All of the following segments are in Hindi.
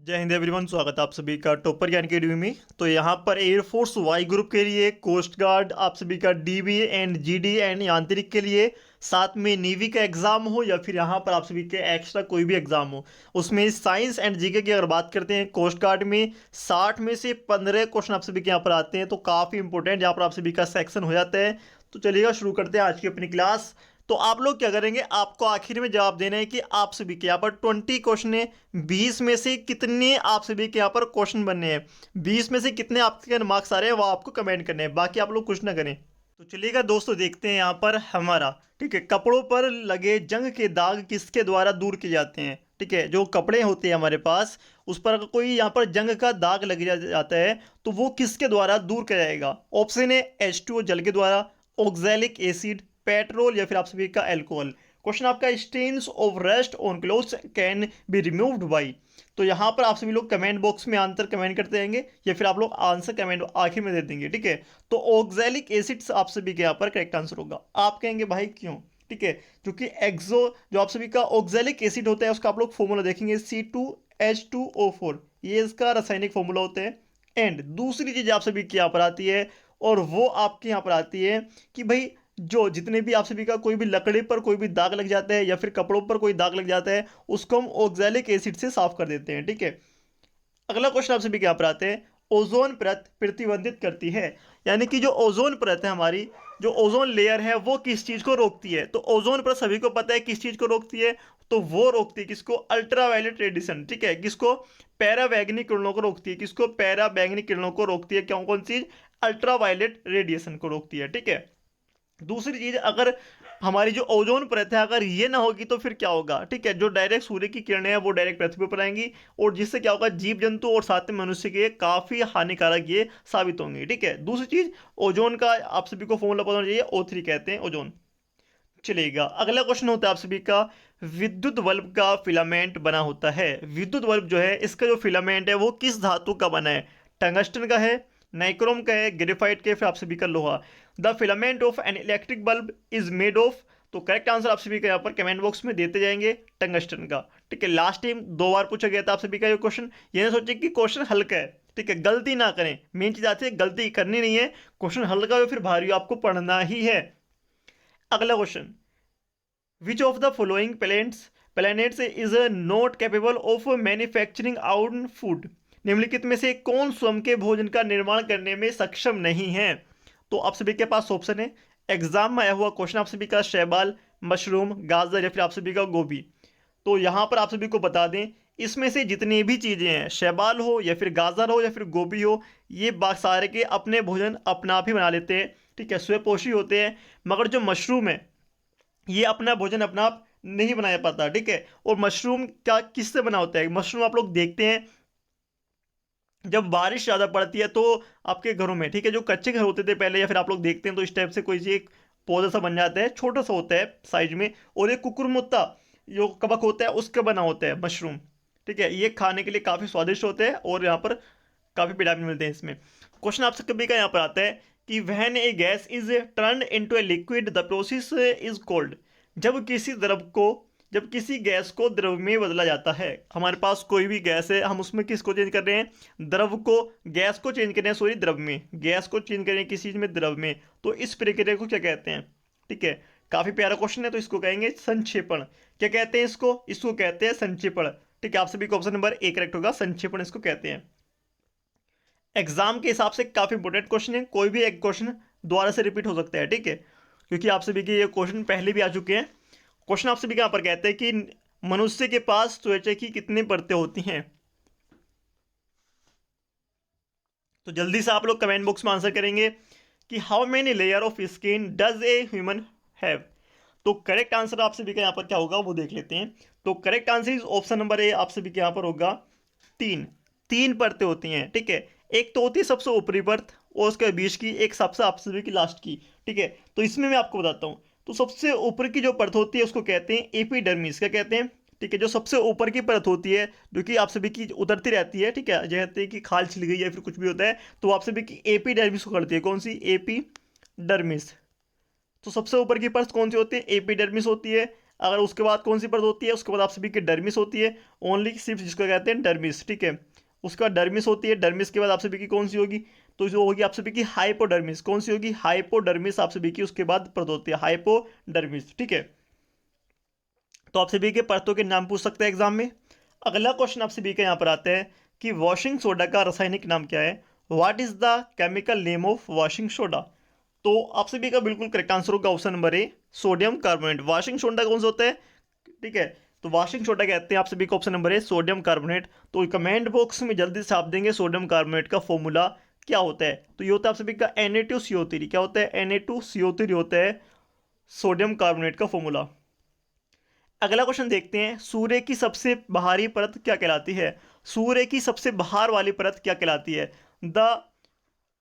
जय हिंद एवरीवन, स्वागत है आप सभी का टॉपर ज्ञान अकेडमी में। तो यहाँ पर एयरफोर्स वाई ग्रुप के लिए, कोस्ट गार्ड आप सभी का डीबी एंड जीडी एंड यांत्रिक के लिए, साथ में नेवी का एग्जाम हो या फिर यहाँ पर आप सभी के एक्स्ट्रा कोई भी एग्जाम हो, उसमें साइंस एंड जीके की अगर बात करते हैं, कोस्ट गार्ड में 60 में से 15 क्वेश्चन आप सभी के यहाँ पर आते हैं। तो काफ़ी इंपॉर्टेंट यहाँ पर आप सभी का सेक्शन हो जाता है। तो चलिएगा शुरू करते हैं आज की अपनी क्लास। तो आप लोग क्या करेंगे, आपको आखिर में जवाब देना है कि आप सभी के यहाँ पर 20 क्वेश्चन है, 20 में से कितने आप सभी के यहाँ पर क्वेश्चन बनने हैं, 20 में से कितने आपके मार्क्स आ रहे हैं वो आपको कमेंट करने हैं, बाकी आप लोग कुछ ना करें। तो चलिएगा दोस्तों, देखते हैं यहाँ पर हमारा, ठीक है, कपड़ों पर लगे जंग के दाग किसके द्वारा दूर किए जाते हैं। ठीक है, जो कपड़े होते हैं हमारे पास, उस पर अगर कोई यहाँ पर जंग का दाग लग जाता है तो वो किसके द्वारा दूर किया जाएगा। ऑप्शन है H2O जल के द्वारा, ऑक्सैलिक एसिड, पेट्रोल या फिर आप सभी का अल्कोहल। क्वेश्चन आपका, stains of rust on clothes can be removed by. तो यहाँ पर आप सभी लोग कमेंट बॉक्स में आंसर कमेंट करते रहेंगे या फिर आप लोग आंसर कमेंट आखिर में दे देंगे। ठीक है, तो ऑक्सैलिक एसिड आप सभी के यहाँ पर करेक्ट आंसर होगा। आप कहेंगे भाई क्यों? ठीक है, क्योंकि एक्सो जो आप सभी का ऑक्सैलिक एसिड होता है उसका आप लोग फॉर्मूला देखेंगे C2H2O4, ये इसका रासायनिक फॉर्मूला होता है। एंड दूसरी चीज आप सभी की यहाँ पर आती है और वो आपके यहाँ पर आती है कि भाई जो जितने भी आप सभी का कोई भी लकड़ी पर कोई भी दाग लग जाता है या फिर कपड़ों पर कोई दाग लग जाता है, उसको हम ऑक्सैलिक एसिड से साफ कर देते हैं। ठीक है, अगला क्वेश्चन आप सभी के यहाँ पर आते हैं, ओजोन परत प्रतिबंधित करती है, यानी कि जो ओजोन परत है हमारी, जो ओजोन लेयर है वो किस चीज को रोकती है। तो ओजोन परत सभी को पता है किस चीज को रोकती है, तो वो रोकती है किसको, अल्ट्रावायलेट रेडिएशन। ठीक है, किसको, पैराबैंगनी किरणों को रोकती है। किसको, पैराबैंगनी किरणों को रोकती है। कौन कौन चीज, अल्ट्रावायलेट रेडिएशन को रोकती है। ठीक है, दूसरी चीज, अगर हमारी जो ओजोन परत है अगर ये ना होगी तो फिर क्या होगा। ठीक है, जो डायरेक्ट सूर्य की किरणें हैं वो डायरेक्ट पृथ्वी पर आएंगी और जिससे क्या होगा, जीव जंतु और साथ में मनुष्य के काफी हानिकारक ये साबित होंगे। ठीक है, दूसरी चीज, ओजोन का आप सभी को फॉर्मूला पता होना चाहिए, O3 कहते हैं ओजोन। चलेगा, अगला क्वेश्चन होता है आप सभी का, विद्युत बल्ब का फिलामेंट बना होता है। विद्युत बल्ब जो है इसका जो फिलामेंट है वो किस धातु का बना है, टंगस्टन का है, नाइक्रोम का है, ग्रेफाइट के, फिर आप सभी का लोहा। The filament of an electric bulb is made of. तो करेक्ट आंसर आप सभी का यहाँ पर कमेंट बॉक्स में देते जाएंगे, टंगस्टन का। ठीक है, लास्ट टाइम 2 बार पूछा गया था आप सभी का ये क्वेश्चन, ये ना सोचे कि क्वेश्चन हल्का है। ठीक है, गलती ना करें, मेन चीज आती है गलती करनी नहीं है, क्वेश्चन हल्का हो फिर भारी आपको पढ़ना ही है। अगला question, which of the following planets is not capable of manufacturing out food. निम्नलिखित में से कौन स्वयं के भोजन का निर्माण करने में सक्षम नहीं है। तो आप सभी के पास ऑप्शन है, एग्जाम में आया हुआ क्वेश्चन आप सभी का, शैवाल, मशरूम, गाजर या फिर आप सभी का गोभी। तो यहां पर आप सभी को बता दें, इसमें से जितनी भी चीजें हैं, शैवाल हो या फिर गाजर हो या फिर गोभी हो, ये सारे के अपने भोजन अपना आप ही बना लेते हैं। ठीक है, स्वयंपोषी होते हैं। मगर जो मशरूम है ये अपना भोजन अपना आप नहीं बनाया पाता। ठीक है, और मशरूम क्या किससे बना होता है, मशरूम आप लोग देखते हैं जब बारिश ज़्यादा पड़ती है तो आपके घरों में, ठीक है, जो कच्चे घर होते थे पहले या फिर आप लोग देखते हैं तो इस टाइप से कोई एक पौधा सा बन जाता है, छोटा सा होता है साइज में, और एक कुकुरमुत्ता जो कवक होता है उसका बना होता है मशरूम। ठीक है, ये खाने के लिए काफ़ी स्वादिष्ट होते हैं और यहाँ पर काफ़ी विटामिन मिलते हैं इसमें। क्वेश्चन आपसे कभी का यहाँ पर आता है कि when A gas is turned into a liquid the process is called. जब किसी गैस को द्रव में बदला जाता है, हमारे पास कोई भी गैस है, हम उसमें किसको चेंज कर रहे हैं, द्रव को, गैस को चेंज कर रहे हैं, सॉरी द्रव में, गैस को चेंज कर रहे हैं किसी चीज में द्रव में, तो इस प्रक्रिया को क्या कहते हैं। ठीक है, काफी प्यारा क्वेश्चन है, तो इसको कहेंगे संक्षेपण। क्या कहते हैं इसको, इसको कहते हैं संक्षेपण। ठीक है, आप सभी को ऑप्शन नंबर A करेक्ट होगा, संक्षेपण इसको कहते हैं। एग्जाम के हिसाब से काफी इंपोर्टेंट क्वेश्चन है, कोई भी एक क्वेश्चन दोबारा से रिपीट हो सकता है। ठीक है, क्योंकि आप सभी के ये क्वेश्चन पहले भी आ चुके हैं। क्वेश्चन आप सभी यहाँ पर कहते हैं कि मनुष्य के पास त्वचा की कितनी परतें होती हैं। तो जल्दी से आप लोग कमेंट बॉक्स में आंसर करेंगे कि how many layer of skin does a human have. तो करेक्ट आंसर आप सभी का यहाँ पर क्या होगा वो देख लेते हैं। तो correct answer is option number A आप सभी के यहाँ पर होगा, 3 परतें होती हैं। ठीक है, एक तो होती है सबसे ऊपरी परत और उसके बीच की, एक सबसे आप सभी की लास्ट की। ठीक है, तो इसमें मैं आपको बताता हूँ। तो सबसे ऊपर की जो परत होती है उसको कहते हैं एपिडर्मिस। क्या कहते हैं, ठीक है, जो सबसे ऊपर की परत होती है जो कि आप सभी की उतरती रहती है। ठीक है, जैसे कि खाल छिल गई या फिर कुछ भी होता है तो आप सभी की एपिडर्मिस को करती है। कौन सी, एपिडर्मिस। तो सबसे ऊपर की परत कौन सी होती है, एपिडर्मिस होती है। अगर उसके बाद कौन सी परत होती है, उसके बाद आप सभी की डर्मिस होती है, ओनली सिर्फ जिसको कहते हैं डर्मिस, ठीक है। उसके बाद डर्मिस होती है, डर्मिस के बाद आप सभी की कौन सी होगी, तो जो होगी आप सभी की हाइपोडर्मिस। कौन सी होगी, हाइपोडर्मिस आप सभी की उसके बाद परत होती है, हाइपोडर्मिस, ठीक है। तो आप सभी के परतों के नाम पूछ सकते हैं एग्जाम में। अगला क्वेश्चन आप सभी के यहाँ पर आता है कि वॉशिंग सोडा का रासायनिक नाम क्या है, what is the chemical name of washing soda. तो आप सभी का बिल्कुल करेक्ट आंसर होगा option number A, sodium carbonate. Washing soda कौन सा होता है, ठीक है, तो वॉशिंग सोडा कहते हैं आप सभी का option number A, sodium carbonate. तो कमेंट बॉक्स में जल्दी से आप देंगे सोडियम कार्बोनेट का फॉर्मूला क्या होता है। तो ये होता है आप सभी का Na2CO3। क्या होता है, Na2CO3 होता है सोडियम कार्बोनेट का फॉर्मूला। अगला क्वेश्चन देखते हैं, सूर्य की सबसे बाहरी परत क्या कहलाती है। सूर्य की सबसे बाहर वाली परत क्या कहलाती है, the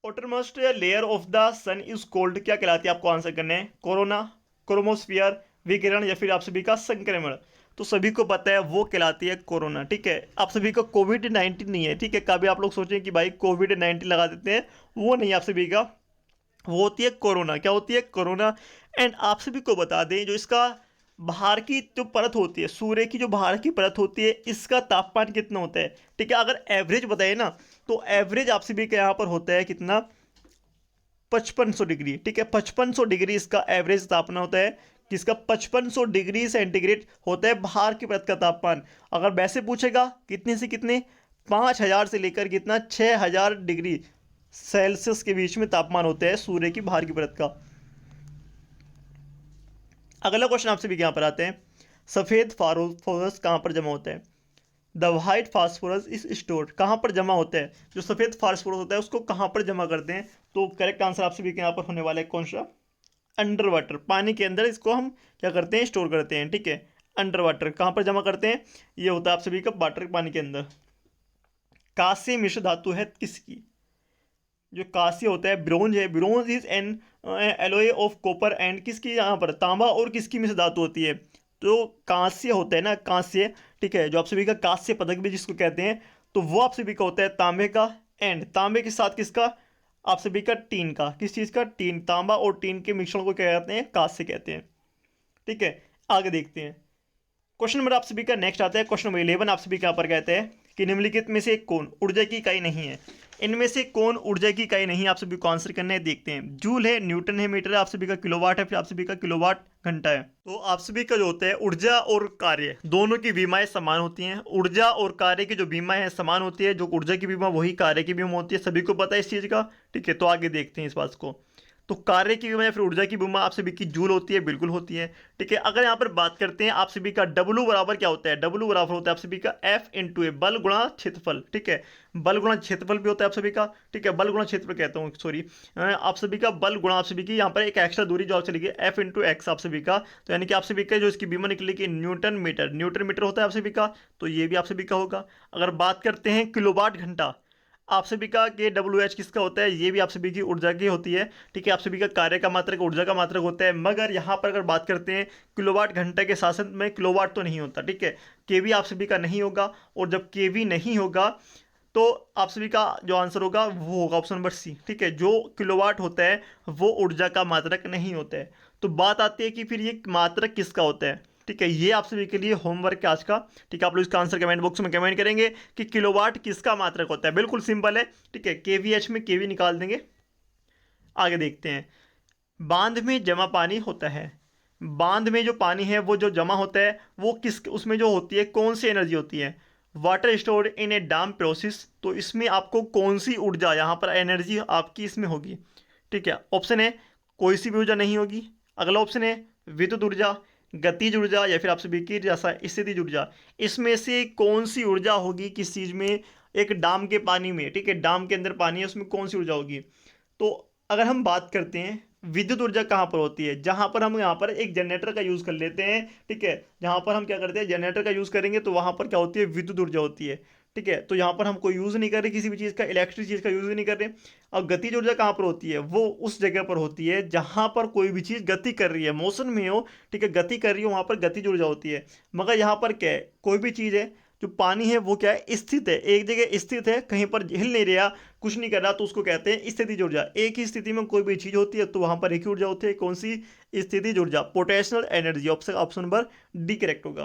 outermost layer of the sun is called क्या कहलाती है। आपको आंसर करना है, कोरोना, क्रोमोस्फियर, विकिरण या फिर आप सभी का संक्रमण। तो सभी को पता है वो कहलाती है कोरोना, ठीक है। आप सभी का कोविड-19 नहीं है, ठीक है। कभी आप लोग सोचें कि भाई कोविड-19 लगा देते हैं, वो नहीं आप सभी का, वो होती है कोरोना। क्या होती है, कोरोना। एंड आप सभी को बता दें जो इसका बाहर की जो परत होती है, सूर्य की जो बाहर की परत होती है, इसका तापमान कितना होता है, ठीक है। अगर एवरेज बताए ना, तो एवरेज आप सभी के यहाँ पर होता है कितना, 5500 डिग्री, ठीक है। 5500 डिग्री इसका एवरेज तापमान होता है, किसका, 5500 डिग्री सेंटीग्रेड होता है बाहर की परत का तापमान। अगर वैसे पूछेगा कितने से कितने, 5000 से लेकर कितना, 6000 डिग्री सेल्सियस के बीच में तापमान होता है सूर्य की बाहर की परत का। अगला क्वेश्चन आपसे भी यहाँ पर आते हैं, सफेद फास्फोरस कहाँ पर जमा होता है, the white phosphorus is stored, कहाँ पर जमा होता है, जो सफेद फास्फोरस होता है उसको कहाँ पर जमा करते हैं। तो करेक्ट आंसर आपसे भी यहाँ पर होने वाला है कौन सा, अंडर वाटर, पानी के अंदर इसको हम क्या करते हैं, स्टोर करते हैं, ठीक है। अंडर वाटर कहाँ पर जमा करते हैं, ये होता है आप सभी का वाटर, पानी के अंदर। कांस्य मिश्र धातु है किसकी, जो कांस्य होता है, ब्रोंज है, bronze is an alloy of copper and किसकी, यहाँ पर तांबा और किसकी मिश्र धातु होती है, तो कांस्य होता है ना, कांस्य, ठीक है। जो आप सभी का कांस्य पदक भी जिसको कहते हैं, तो वो आप सभी का होता है तांबे का, एंड तांबे के साथ किसका, आप सभी का टीन का, किस चीज़ का, टीन, तांबा और टीन के मिश्रण को क्या कहते हैं, कांस्य कहते हैं, ठीक है। आगे देखते हैं, क्वेश्चन नंबर आप सभी का नेक्स्ट आता है, क्वेश्चन नंबर 11 आप सभी के यहाँ पर कहते हैं कि निम्नलिखित में से कौन ऊर्जा की इकाई नहीं है। इनमें से कौन ऊर्जा की इकाई नहीं है, आप सभी को आंसर करना है। देखते हैं, जूल है, न्यूटन है, मीटर है, आप सभी का किलोवाट है, फिर आप सभी का किलोवाट घंटा है। तो आप सभी का जो होता है ऊर्जा और कार्य दोनों की बीमाएं समान होती हैं। ऊर्जा और कार्य की जो बीमा है समान होती है, जो ऊर्जा की बीमा वही कार्य की बीमा होती है, सभी को पता है इस चीज़ का, ठीक है। तो आगे देखते हैं इस बात को। तो कार्य की बीमा या फिर ऊर्जा की बीमा आप सभी की जूल होती है, बिल्कुल होती है, ठीक है। अगर यहाँ पर बात करते हैं आप सभी का डब्लू बराबर क्या होता है, डब्लू बराबर होता है आप सभी का एफ इंटू ए, बल गुणा क्षेत्रफल, ठीक है। बल गुणा क्षेत्रफल भी होता है आप सभी का, ठीक है। बल गुणा क्षेत्रफल कहता हूँ, सॉरी, आप सभी का बल गुणा आप सभी की यहाँ पर एक एक्स्ट्रा दूरी जो आप चलेगी एफ इंटू एक्स आप सभी का, तो यानी कि आप सभी का जो इसकी बीमा निकलेगी न्यूटन मीटर, न्यूटन मीटर होता है आप सभी का, तो ये भी आप सभी का होगा। अगर बात करते हैं किलोवाट घंटा, आप सभी का के डब्ल्यू एच किसका होता है, ये भी आप सभी की ऊर्जा की होती है, ठीक है। आप सभी का कार्य का मात्रक, ऊर्जा का मात्रक होता है। मगर यहाँ पर अगर बात करते हैं किलोवाट घंटे के शासन में किलोवाट तो नहीं होता, ठीक है। केवी आप सभी का नहीं होगा, और जब केवी नहीं होगा तो आप सभी का जो आंसर होगा वो होगा ऑप्शन नंबर सी, ठीक है। जो किलोवाट होता है वो ऊर्जा का मात्रक नहीं होता है। तो बात आती है कि फिर ये मात्रक किसका होता है, ठीक है। ये आप सभी के लिए होमवर्क है आज का, ठीक है। आप लोग इसका आंसर कमेंट बॉक्स में कमेंट करेंगे कि किलोवाट किसका मात्रक होता है। बिल्कुल सिंपल है, ठीक है। केवीएच में केवी निकाल देंगे। आगे देखते हैं, बांध में जमा पानी होता है, बांध में जो पानी है वो जो जमा होता है वो किस, उसमें जो होती है कौन सी एनर्जी होती है, water stored in A dam process. तो इसमें आपको कौन सी ऊर्जा, यहाँ पर एनर्जी आपकी इसमें होगी, ठीक है। ऑप्शन है कोई सी भी ऊर्जा नहीं होगी। अगला ऑप्शन है विद्युत ऊर्जा, गतिज ऊर्जा या फिर आप सभी की जैसा स्थितिज ऊर्जा। इसमें से कौन सी ऊर्जा होगी किस चीज़ में, एक डैम के पानी में, ठीक है। डैम के अंदर पानी है, उसमें कौन सी ऊर्जा होगी। तो अगर हम बात करते हैं विद्युत ऊर्जा कहाँ पर होती है, जहाँ पर हम यहाँ पर एक जनरेटर का यूज़ कर लेते हैं, ठीक है। जहाँ पर हम क्या करते हैं जनरेटर का यूज़ करेंगे तो वहाँ पर क्या होती है, विद्युत ऊर्जा होती है, ठीक है। तो यहाँ पर हम कोई यूज़ नहीं कर रहे किसी भी चीज़ का, इलेक्ट्रिक चीज़ का यूज़ नहीं कर रहे। और गतिज ऊर्जा कहाँ पर होती है, वो उस जगह पर होती है जहाँ पर कोई भी चीज़ गति कर रही है, मोशन में हो, ठीक है, गति कर रही हो, वहाँ पर गतिज ऊर्जा होती है। मगर यहाँ पर क्या है, कोई भी चीज़ है जो पानी है वो क्या है, स्थित है, एक जगह स्थित है, कहीं पर हिल नहीं रहा, कुछ नहीं कर रहा, तो उसको कहते हैं स्थितिज ऊर्जा। एक ही स्थिति में कोई भी चीज होती है तो वहां पर एक ही ऊर्जा होती है, कौन सी, स्थितिज ऊर्जा, potential energy. Option number D correct होगा।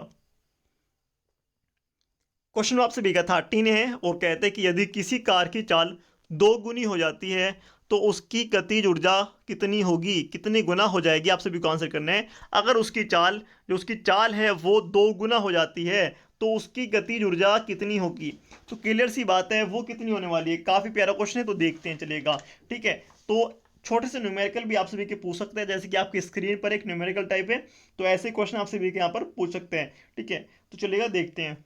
क्वेश्चन आपसे भी का 13 है और कहते हैं कि यदि किसी कार की चाल 2 गुनी हो जाती है तो उसकी गतिज ऊर्जा कितनी होगी, कितनी गुना हो जाएगी, आप सभी को आंसर करना है। अगर उसकी चाल, जो उसकी चाल है वो 2 गुना हो जाती है तो उसकी गतिज ऊर्जा कितनी होगी। तो क्लियर सी बात है वो कितनी होने वाली है। काफी प्यारा क्वेश्चन है, तो देखते हैं, चलेगा, ठीक है। तो छोटे से न्यूमेरिकल भी आप सभी के पूछ सकते हैं, जैसे कि आपकी स्क्रीन पर एक न्यूमेरिकल टाइप है, तो ऐसे क्वेश्चन आप सभी के यहाँ पर पूछ सकते हैं, ठीक है। तो चलेगा, देखते हैं।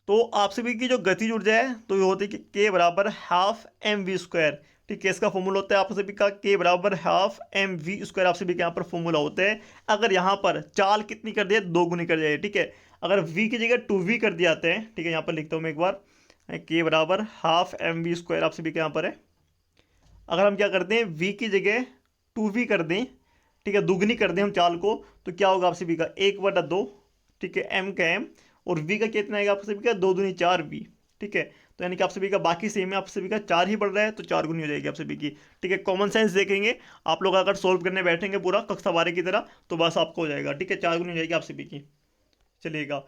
तो आप सभी की जो गतिज ऊर्जा है तो ये होती है कि के बराबर हाफ एम वी स्क्वायर, ठीक है। इसका फॉर्मूला होता है आप सभी का के बराबर हाफ एम वी स्क्वायर, आप सभी के यहाँ पर फॉर्मूला होता है। अगर यहाँ पर चाल कितनी कर दिया, 2 गुनी कर दिया, ठीक है। अगर v की जगह 2v कर दिया जाते हैं, ठीक है, यहाँ पर लिखता हूँ मैं एक बार, के बराबर हाफ एम वी स्क्वायर आप सभी के यहाँ पर है। अगर हम क्या करते हैं, v की जगह 2v कर दें, ठीक है, दुगनी कर दें हम चाल को, तो क्या होगा आप सभी का 1/2, ठीक है, m का m, और v का कितना आएगा आप सभी का 2×2=4v, ठीक है। तो यानी कि आप सभी का बाकी सेम है, आप सभी का 4 ही बढ़ रहा है तो 4 गुनी हो जाएगी आप सभी की, ठीक है। कॉमन सेंस देखेंगे आप लोग, अगर सोल्व करने बैठेंगे पूरा कक्षा 12 की तरह तो बस आपको हो जाएगा, ठीक है, 4 गुनी हो जाएगी आप सभी की, चलिएगा।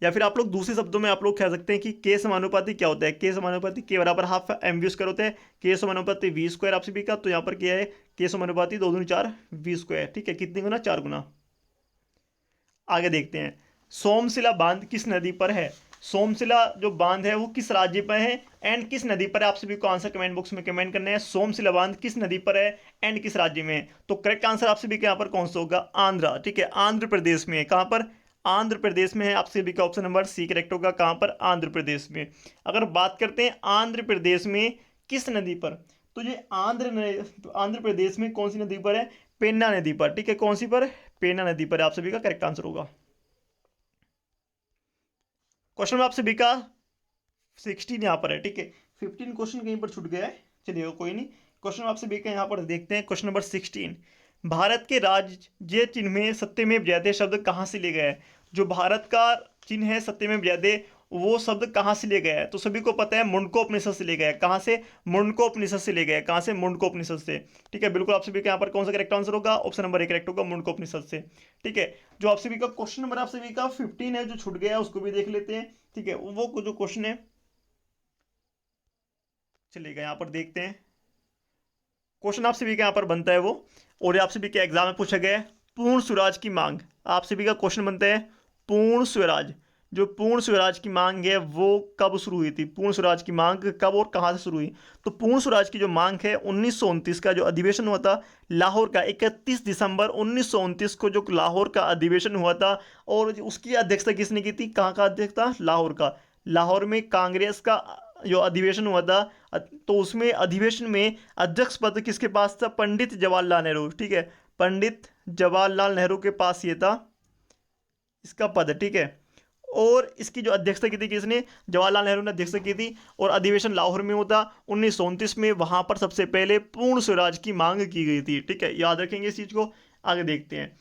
या फिर आप लोग दूसरे शब्दों में आप लोग कह सकते हैं कि के समानुपाती क्या होता है, के समानुपाती के बराबर हाफ एम वी स्क्वायर होता है, के समानुपाती वी स्क्वायर आप सभी का, तो यहाँ पर क्या है, के समानुपाती 2×4 वी स्क्वायर, ठीक है, कितनी गुना, 4 गुना। आगे देखते हैं, सोमशिला बांध किस नदी पर है। सोमशिला जो बांध है वो किस राज्य पर है एंड किस नदी पर है, आप सभी को आंसर कमेंट बॉक्स में कमेंट करना है। सोमशिला बांध किस नदी पर है एंड किस राज्य में है, तो करेक्ट आंसर आप सभी के यहाँ पर कौन सा होगा, आंध्रा, ठीक है, आंध्र प्रदेश में है। कहाँ पर, आंध्र प्रदेश में है, आप सभी का ऑप्शन नंबर सी करेक्ट होगा। कहाँ पर, आंध्र प्रदेश में। अगर बात करते हैं आंध्र प्रदेश में किस नदी पर, तो ये आंध्र प्रदेश में कौन सी नदी पर है, पेन्ना नदी पर, ठीक है, कौन सी पर, पेन्ना नदी पर, आप सभी का करेक्ट आंसर होगा। क्वेश्चन में आप सभी का 16 यहाँ पर है, ठीक है, 15 क्वेश्चन कहीं पर छूट गया है, चलिए कोई नहीं। क्वेश्चन आप सभी का यहाँ पर देखते हैं, क्वेश्चन नंबर 16, भारत के राज्य चिन्ह में सत्यमेव जयते शब्द कहाँ से लिया गया है। जो भारत का चिन्ह है सत्यमेव जयते, वो शब्द कहाँ से लिया गया है, तो सभी को पता है मुंडकोपनिषद से लिया गया है। कहाँ से, मुंडकोपनिषद से लिया गया है। कहाँ से, मुंडकोपनिषद से, ठीक है, बिल्कुल। आप सभी के यहाँ पर कौन सा करेक्ट आंसर होगा, ऑप्शन नंबर 1 करेक्ट होगा, मुंडकोपनिषद से, ठीक है। जो आप सभी का क्वेश्चन नंबर आप सभी का 15 है जो छूट गया है उसको भी देख लेते हैं, ठीक है। वो जो क्वेश्चन है, चलिएगा यहाँ पर देखते हैं। क्वेश्चन आप सभी का यहाँ पर बनता है वो, और आप सभी के एग्जाम में पूछा गया है, पूर्ण स्वराज की मांग। आप सभी का क्वेश्चन बनता है पूर्ण स्वराज, जो पूर्ण स्वराज की मांग है वो कब शुरू हुई थी, पूर्ण स्वराज की मांग कब और कहाँ से शुरू हुई। तो पूर्ण स्वराज की जो मांग है 1929 का जो अधिवेशन हुआ था लाहौर का, 31 दिसंबर 1929 को जो लाहौर का अधिवेशन हुआ था, और उसकी अध्यक्षता किसने की थी, कहाँ का अध्यक्षता, लाहौर का। लाहौर में कांग्रेस का जो अधिवेशन हुआ था, तो उसमें अधिवेशन में अध्यक्ष पद किसके पास था, पंडित जवाहरलाल नेहरू, ठीक है, पंडित जवाहरलाल नेहरू के पास ये था इसका पद, ठीक है। और इसकी जो अध्यक्षता की थी किसने, जवाहरलाल नेहरू ने अध्यक्षता की थी, और अधिवेशन लाहौर में होता 1929 में। वहां पर सबसे पहले पूर्ण स्वराज की मांग की गई थी, ठीक है, याद रखेंगे इस चीज को। आगे देखते हैं,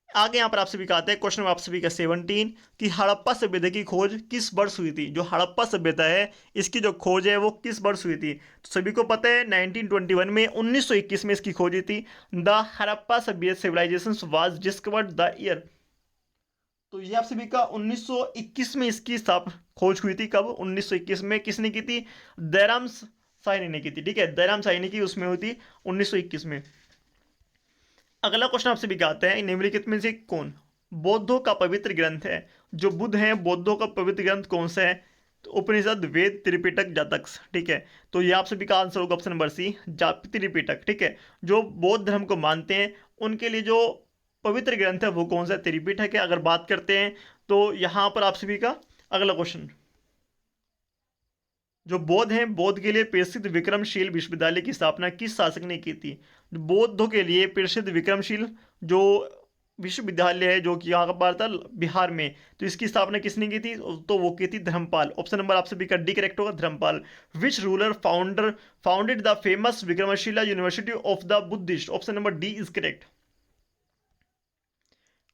आगे यहाँ पर आप सभी का आता है क्वेश्चन आप सभी का 17 कि हड़प्पा सभ्यता की खोज किस वर्ष हुई थी। जो हड़प्पा सभ्यता है इसकी जो खोज है वो किस वर्ष हुई थी, तो सभी को पता है 1921 में, 1921 में इसकी खोज हुई थी। द हड़प्पा सभ्यता civilisation was discovered the year, तो ये आप सभी का 1921 में इसकी खोज हुई थी। कब, 1921 में। किसने की थी, दयाराम साहनी ने की थी, ठीक है, दयाराम साहनी की उसमें हुई थी 1921 में। अगला क्वेश्चन आपसे भी आता है, निम्नलिखित में से कौन बौद्धों का पवित्र ग्रंथ है। जो बुद्ध हैं बौद्धों का पवित्र ग्रंथ कौन सा है, तो उपनिषद, वेद, त्रिपिटक, जातक, ठीक है। तो ये आप सभी का आंसर होगा ऑप्शन नंबर सी, त्रिपिटक, ठीक है। जो बौद्ध धर्म को मानते हैं उनके लिए जो पवित्र ग्रंथ है वो कौन सा, त्रिपिटक है। अगर बात करते हैं तो यहाँ पर आप सभी का अगला क्वेश्चन, जो बौद्ध हैं बौद्ध के लिए प्रसिद्ध विक्रमशील विश्वविद्यालय की स्थापना किस शासक ने की थी। बौद्धों के लिए प्रसिद्ध विक्रमशील जो विश्वविद्यालय है जो कि यहाँ का बात था बिहार में, तो इसकी स्थापना किसने की थी, तो वो की थी धर्मपाल। ऑप्शन नंबर आप सभी का डी करेक्ट होगा, Dharmapala. Which ruler founded the famous Vikramshila university of the Buddhist, option number D is correct.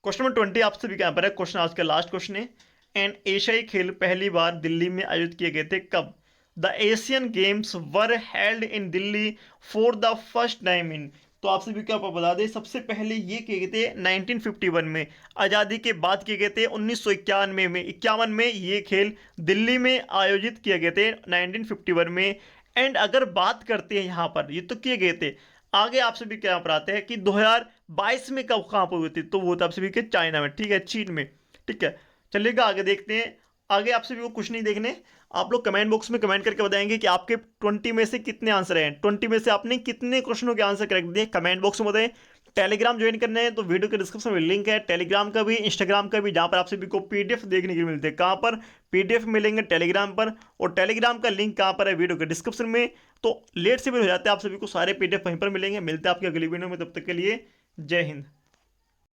Question number 20 आप सभी के यहाँ पर है। क्वेश्चन आज का लास्ट क्वेश्चन है। एंड एशियाई खेल पहली बार दिल्ली में आयोजित किए गए थे कब? The Asian games were held in Delhi for the first time in. तो आप सभी को आप बता दें, सबसे पहले ये किए गए थे 1951 में, आज़ादी के बाद किए गए थे 1991 में, 51 में ये खेल दिल्ली में आयोजित किए गए थे 1951 में। एंड अगर बात करते हैं यहाँ पर, ये तो किए गए थे, आगे आप सभी क्या पर आते हैं कि 2022 में कब कहाँ पर हुई थी, तो वो था आप सभी के चाइना में, ठीक है, चीन में, ठीक है। चलिएगा आगे देखते हैं। आगे आप सभी को कुछ नहीं देखने, आप लोग कमेंट बॉक्स में कमेंट करके बताएंगे कि आपके 20 में से कितने आंसर हैं, 20 में से आपने कितने क्वेश्चनों के आंसर करेक्ट दिए, कमेंट बॉक्स में बताएं। टेलीग्राम ज्वाइन करना है तो वीडियो के डिस्क्रिप्शन में लिंक है टेलीग्राम का भी, इंस्टाग्राम का भी, जहां पर आप सभी को पीडीएफ देखने के लिए मिलते हैं। कहां पर? पीडीएफ मिलेंगे टेलीग्राम पर, और टेलीग्राम का लिंक कहां पर है? वीडियो के डिस्क्रिप्शन में। तो लेट से भी हो जाते हैं, आप सभी को सारे पीडीएफ वहीं पर मिलेंगे। मिलते हैं आपकी अगली वीडियो में, तब तक के लिए जय हिंद।